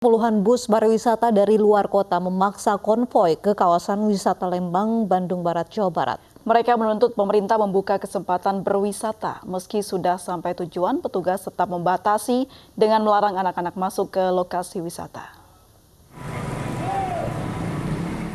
Puluhan bus pariwisata dari luar kota memaksa konvoi ke kawasan wisata Lembang, Bandung Barat, Jawa Barat. Mereka menuntut pemerintah membuka kesempatan berwisata. Meski sudah sampai tujuan, petugas tetap membatasi dengan melarang anak-anak masuk ke lokasi wisata.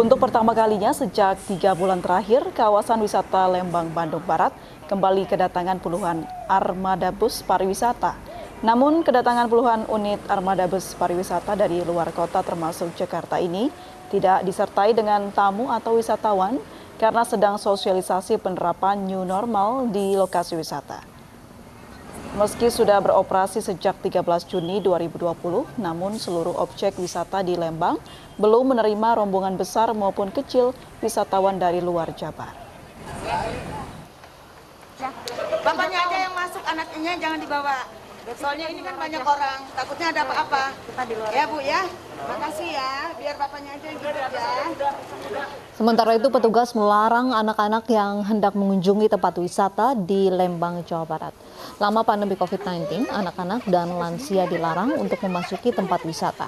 Untuk pertama kalinya sejak 3 bulan terakhir, kawasan wisata Lembang, Bandung Barat kembali kedatangan puluhan armada bus pariwisata. Namun kedatangan puluhan unit armada bus pariwisata dari luar kota termasuk Jakarta ini tidak disertai dengan tamu atau wisatawan karena sedang sosialisasi penerapan new normal di lokasi wisata. Meski sudah beroperasi sejak 13 Juni 2020, namun seluruh objek wisata di Lembang belum menerima rombongan besar maupun kecil wisatawan dari luar Jabar. Bapaknya aja yang masuk, anaknya jangan dibawa. Soalnya ini kan banyak orang, takutnya ada apa-apa. Ya Bu ya, makasih ya, biar bapaknya aja yang hidup ya. Sementara itu petugas melarang anak-anak yang hendak mengunjungi tempat wisata di Lembang, Jawa Barat. Lama pandemi COVID-19, anak-anak dan lansia dilarang untuk memasuki tempat wisata.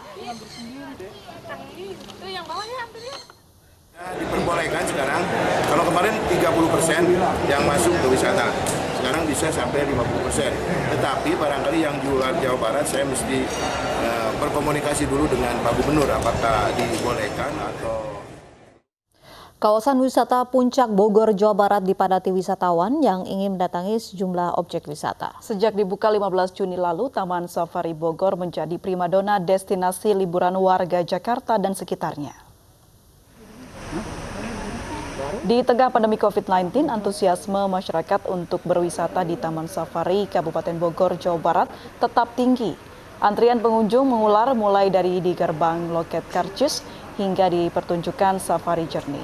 Diperbolehkan sekarang, kalau kemarin 30% yang masuk ke wisata, sekarang bisa sampai 50%. Tetapi barangkali yang di luar Jawa Barat saya mesti berkomunikasi dulu dengan Pak Gubernur apakah dibolehkan atau... Kawasan wisata Puncak Bogor, Jawa Barat dipadati wisatawan yang ingin mendatangi sejumlah objek wisata. Sejak dibuka 15 Juni lalu, Taman Safari Bogor menjadi primadona destinasi liburan warga Jakarta dan sekitarnya. Di tengah pandemi COVID-19, antusiasme masyarakat untuk berwisata di Taman Safari Kabupaten Bogor, Jawa Barat tetap tinggi. Antrian pengunjung mengular mulai dari di gerbang loket karcis hingga di pertunjukan Safari Journey.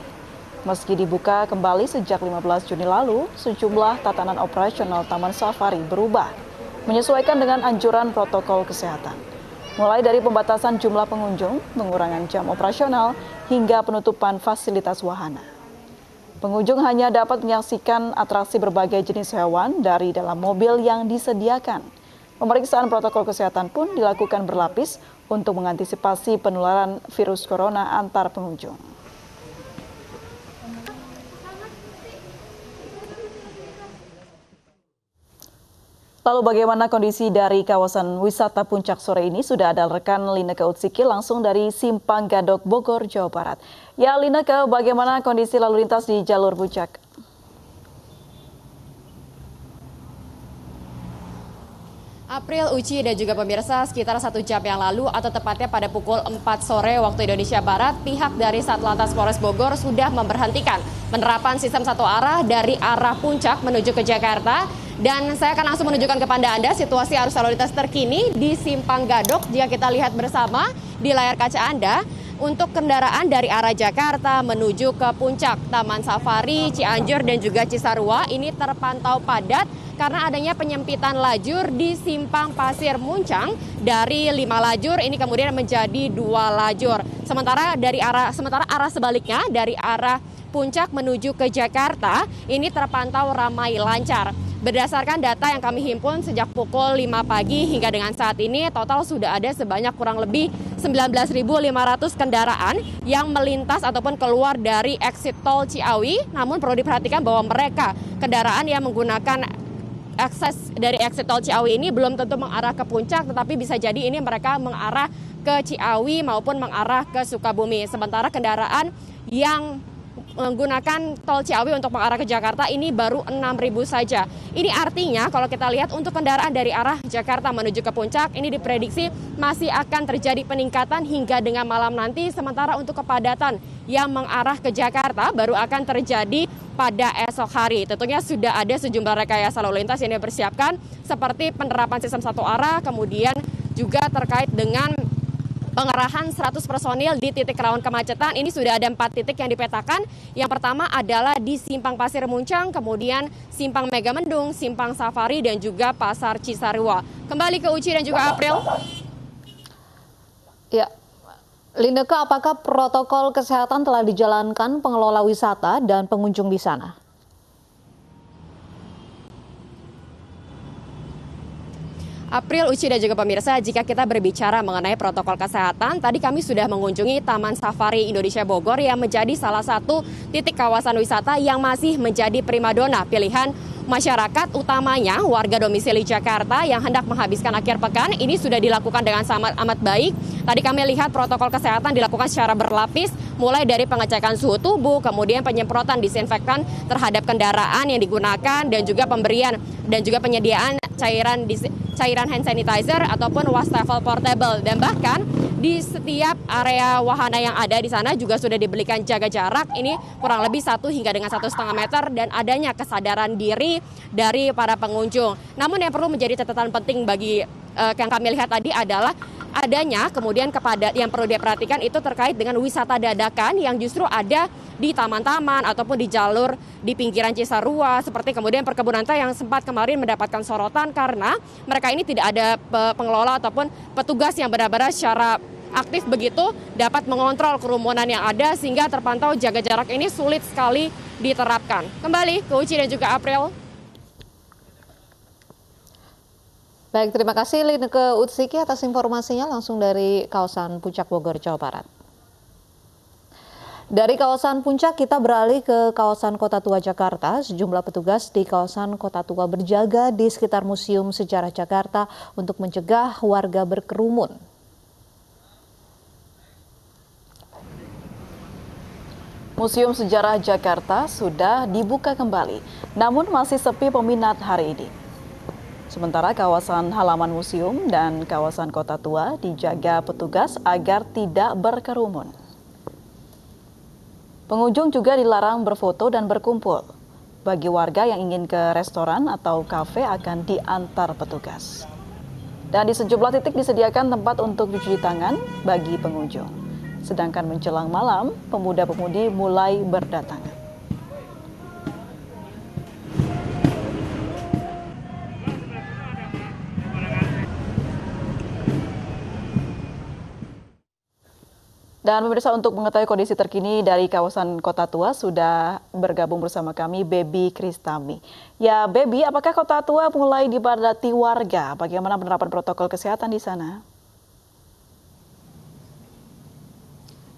Meski dibuka kembali sejak 15 Juni lalu, sejumlah tatanan operasional Taman Safari berubah, menyesuaikan dengan anjuran protokol kesehatan. Mulai dari pembatasan jumlah pengunjung, pengurangan jam operasional, hingga penutupan fasilitas wahana. Pengunjung hanya dapat menyaksikan atraksi berbagai jenis hewan dari dalam mobil yang disediakan. Pemeriksaan protokol kesehatan pun dilakukan berlapis untuk mengantisipasi penularan virus corona antar pengunjung. Lalu bagaimana kondisi dari kawasan wisata Puncak sore ini? Sudah ada rekan Lineke Utsiki langsung dari Simpang Gadok, Bogor, Jawa Barat. Ya Lineke, bagaimana kondisi lalu lintas di jalur Puncak? April, Uci, dan juga pemirsa, sekitar 1 jam yang lalu atau tepatnya pada pukul 4 sore waktu Indonesia Barat, pihak dari Satlantas Polres Bogor sudah memberhentikan penerapan sistem satu arah dari arah Puncak menuju ke Jakarta. Dan saya akan langsung menunjukkan kepada Anda situasi arus lalu lintas terkini di Simpang Gadok. Jika kita lihat bersama di layar kaca Anda, untuk kendaraan dari arah Jakarta menuju ke Puncak, Taman Safari, Cianjur, dan juga Cisarua ini terpantau padat karena adanya penyempitan lajur di Simpang Pasir Muncang dari 5 lajur ini kemudian menjadi 2 lajur. Sementara arah sebaliknya dari arah Puncak menuju ke Jakarta ini terpantau ramai lancar. Berdasarkan data yang kami himpun sejak pukul 5 pagi hingga dengan saat ini total sudah ada sebanyak kurang lebih 19.500 kendaraan yang melintas ataupun keluar dari exit tol Ciawi. Namun perlu diperhatikan bahwa mereka kendaraan yang menggunakan akses dari exit tol Ciawi ini belum tentu mengarah ke Puncak, tetapi bisa jadi ini mereka mengarah ke Ciawi maupun mengarah ke Sukabumi. Sementara kendaraan yang menggunakan tol Ciawi untuk mengarah ke Jakarta ini baru 6.000 saja. Ini artinya kalau kita lihat untuk kendaraan dari arah Jakarta menuju ke Puncak ini diprediksi masih akan terjadi peningkatan hingga dengan malam nanti. Sementara untuk kepadatan yang mengarah ke Jakarta baru akan terjadi pada esok hari. Tentunya sudah ada sejumlah rekayasa lalu lintas yang dipersiapkan seperti penerapan sistem satu arah, kemudian juga terkait dengan pengerahan 100 personil di titik rawan kemacetan. Ini sudah ada 4 titik yang dipetakan. Yang pertama adalah di Simpang Pasir Muncang, kemudian Simpang Megamendung, Simpang Safari, dan juga Pasar Cisarua. Kembali ke Uci dan juga April. Ya, Lineke, apakah protokol kesehatan telah dijalankan pengelola wisata dan pengunjung di sana? April, Uci dan juga pemirsa, jika kita berbicara mengenai protokol kesehatan, tadi kami sudah mengunjungi Taman Safari Indonesia Bogor yang menjadi salah satu titik kawasan wisata yang masih menjadi primadona pilihan masyarakat, utamanya warga domisili Jakarta yang hendak menghabiskan akhir pekan. Ini sudah dilakukan dengan sangat amat baik. Tadi kami lihat protokol kesehatan dilakukan secara berlapis, mulai dari pengecekan suhu tubuh, kemudian penyemprotan disinfektan terhadap kendaraan yang digunakan, dan juga pemberian dan juga penyediaan cairan hand sanitizer ataupun wastafel portable. Dan bahkan di setiap area wahana yang ada di sana juga sudah diberikan jaga jarak, ini kurang lebih 1 hingga dengan 1,5 meter, dan adanya kesadaran diri dari para pengunjung. Namun yang perlu menjadi catatan penting bagi yang kami lihat tadi adalah adanya kemudian yang perlu diperhatikan itu terkait dengan wisata dadakan yang justru ada di taman-taman ataupun di jalur di pinggiran Cisarua, seperti kemudian perkebunan teh yang sempat kemarin mendapatkan sorotan karena mereka ini tidak ada pengelola ataupun petugas yang benar-benar secara aktif begitu dapat mengontrol kerumunan yang ada, sehingga terpantau jaga jarak ini sulit sekali diterapkan. Kembali ke Uci dan juga April. Baik, terima kasih Lineke Utsiki atas informasinya langsung dari kawasan Puncak Bogor, Jawa Barat. Dari kawasan Puncak kita beralih ke kawasan Kota Tua Jakarta. Sejumlah petugas di kawasan Kota Tua berjaga di sekitar Museum Sejarah Jakarta untuk mencegah warga berkerumun. Museum Sejarah Jakarta sudah dibuka kembali, namun masih sepi peminat hari ini. Sementara kawasan halaman museum dan kawasan Kota Tua dijaga petugas agar tidak berkerumun. Pengunjung juga dilarang berfoto dan berkumpul. Bagi warga yang ingin ke restoran atau kafe akan diantar petugas. Dan di sejumlah titik disediakan tempat untuk cuci tangan bagi pengunjung. Sedangkan menjelang malam, pemuda-pemudi mulai berdatangan. Dan pemirsa, untuk mengetahui kondisi terkini dari kawasan Kota Tua sudah bergabung bersama kami Baby Kristami. Ya Baby, apakah Kota Tua mulai dipadati warga? Bagaimana penerapan protokol kesehatan di sana?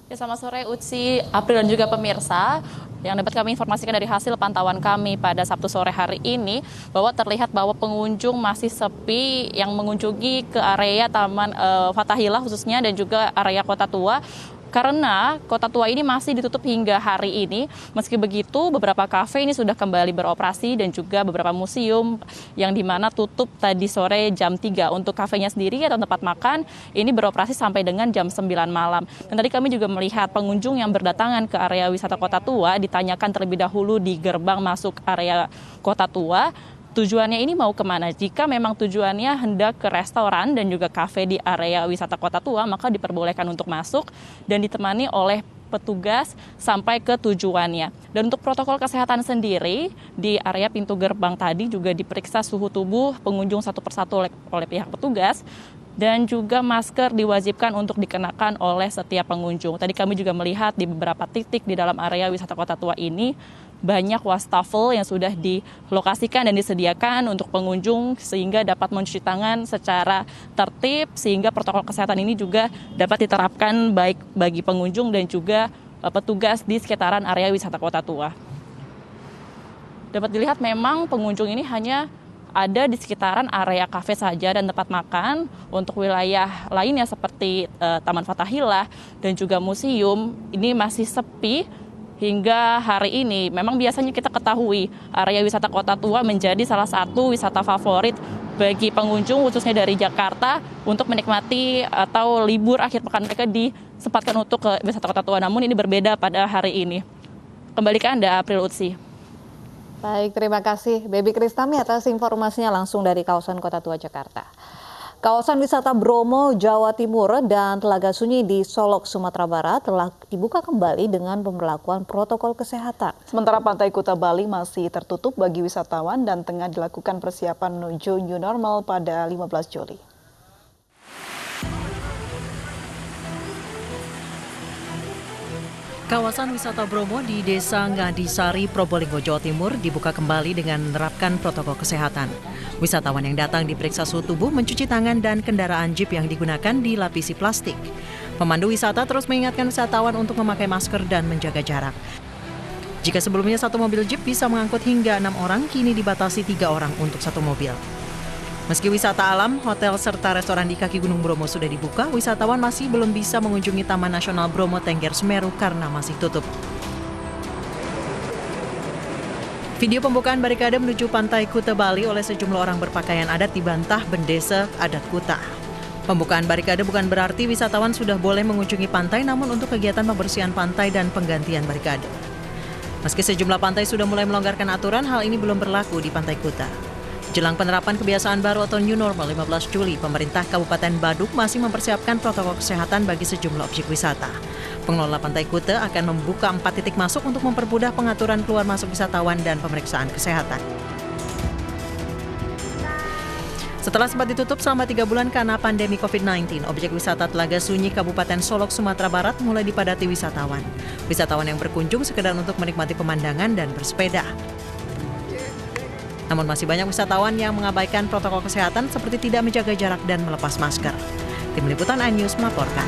Ya, selamat sore Uci, April dan juga pemirsa. Yang dapat kami informasikan dari hasil pantauan kami pada Sabtu sore hari ini, bahwa terlihat bahwa pengunjung masih sepi yang mengunjungi ke area Taman Fathahillah khususnya dan juga area Kota Tua. Karena Kota Tua ini masih ditutup hingga hari ini. Meski begitu, beberapa kafe ini sudah kembali beroperasi dan juga beberapa museum yang dimana tutup tadi sore jam 3. Untuk kafenya sendiri atau tempat makan ini beroperasi sampai dengan jam 9 malam. Dan tadi kami juga melihat pengunjung yang berdatangan ke area wisata Kota Tua ditanyakan terlebih dahulu di gerbang masuk area Kota Tua. Tujuannya ini mau kemana? Jika memang tujuannya hendak ke restoran dan juga kafe di area wisata Kota Tua, maka diperbolehkan untuk masuk dan ditemani oleh petugas sampai ke tujuannya. Dan untuk protokol kesehatan sendiri, di area pintu gerbang tadi juga diperiksa suhu tubuh pengunjung satu persatu oleh pihak petugas, dan juga masker diwajibkan untuk dikenakan oleh setiap pengunjung. Tadi kami juga melihat di beberapa titik di dalam area wisata Kota Tua ini, banyak wastafel yang sudah dilokasikan dan disediakan untuk pengunjung sehingga dapat mencuci tangan secara tertib, sehingga protokol kesehatan ini juga dapat diterapkan baik bagi pengunjung dan juga petugas di sekitaran area wisata Kota Tua. Dapat dilihat memang pengunjung ini hanya ada di sekitaran area kafe saja dan tempat makan. Untuk wilayah lainnya seperti Taman Fathahillah dan juga museum ini masih sepi hingga hari ini. Memang biasanya kita ketahui area wisata Kota Tua menjadi salah satu wisata favorit bagi pengunjung khususnya dari Jakarta untuk menikmati atau libur akhir pekan mereka disempatkan untuk ke wisata Kota Tua. Namun ini berbeda pada hari ini. Kembali ke Anda, April Utsi. Baik, terima kasih Baby Kristami atas informasinya langsung dari kawasan Kota Tua Jakarta. Kawasan wisata Bromo, Jawa Timur dan Telaga Sunyi di Solok, Sumatera Barat telah dibuka kembali dengan pemberlakuan protokol kesehatan. Sementara Pantai Kuta Bali masih tertutup bagi wisatawan dan tengah dilakukan persiapan menuju new normal pada 15 Juli. Kawasan wisata Bromo di Desa Ngadisari, Probolinggo, Jawa Timur dibuka kembali dengan menerapkan protokol kesehatan. Wisatawan yang datang diperiksa suhu tubuh, mencuci tangan, dan kendaraan jeep yang digunakan dilapisi plastik. Pemandu wisata terus mengingatkan wisatawan untuk memakai masker dan menjaga jarak. Jika sebelumnya satu mobil jeep bisa mengangkut hingga 6 orang, kini dibatasi 3 orang untuk satu mobil. Meski wisata alam, hotel serta restoran di kaki Gunung Bromo sudah dibuka, wisatawan masih belum bisa mengunjungi Taman Nasional Bromo Tengger Semeru karena masih tutup. Video pembukaan barikade menuju Pantai Kuta Bali oleh sejumlah orang berpakaian adat dibantah Bendesa Adat Kuta. Pembukaan barikade bukan berarti wisatawan sudah boleh mengunjungi pantai, namun untuk kegiatan pembersihan pantai dan penggantian barikade. Meski sejumlah pantai sudah mulai melonggarkan aturan, hal ini belum berlaku di Pantai Kuta. Jelang penerapan kebiasaan baru atau New Normal 15 Juli, pemerintah Kabupaten Badung masih mempersiapkan protokol kesehatan bagi sejumlah objek wisata. Pengelola Pantai Kuta akan membuka 4 titik masuk untuk mempermudah pengaturan keluar masuk wisatawan dan pemeriksaan kesehatan. Setelah sempat ditutup selama 3 bulan karena pandemi COVID-19, objek wisata Telaga Sunyi Kabupaten Solok, Sumatera Barat mulai dipadati wisatawan. Wisatawan yang berkunjung sekedar untuk menikmati pemandangan dan bersepeda. Namun masih banyak wisatawan yang mengabaikan protokol kesehatan seperti tidak menjaga jarak dan melepas masker. Tim Liputan iNews melaporkan.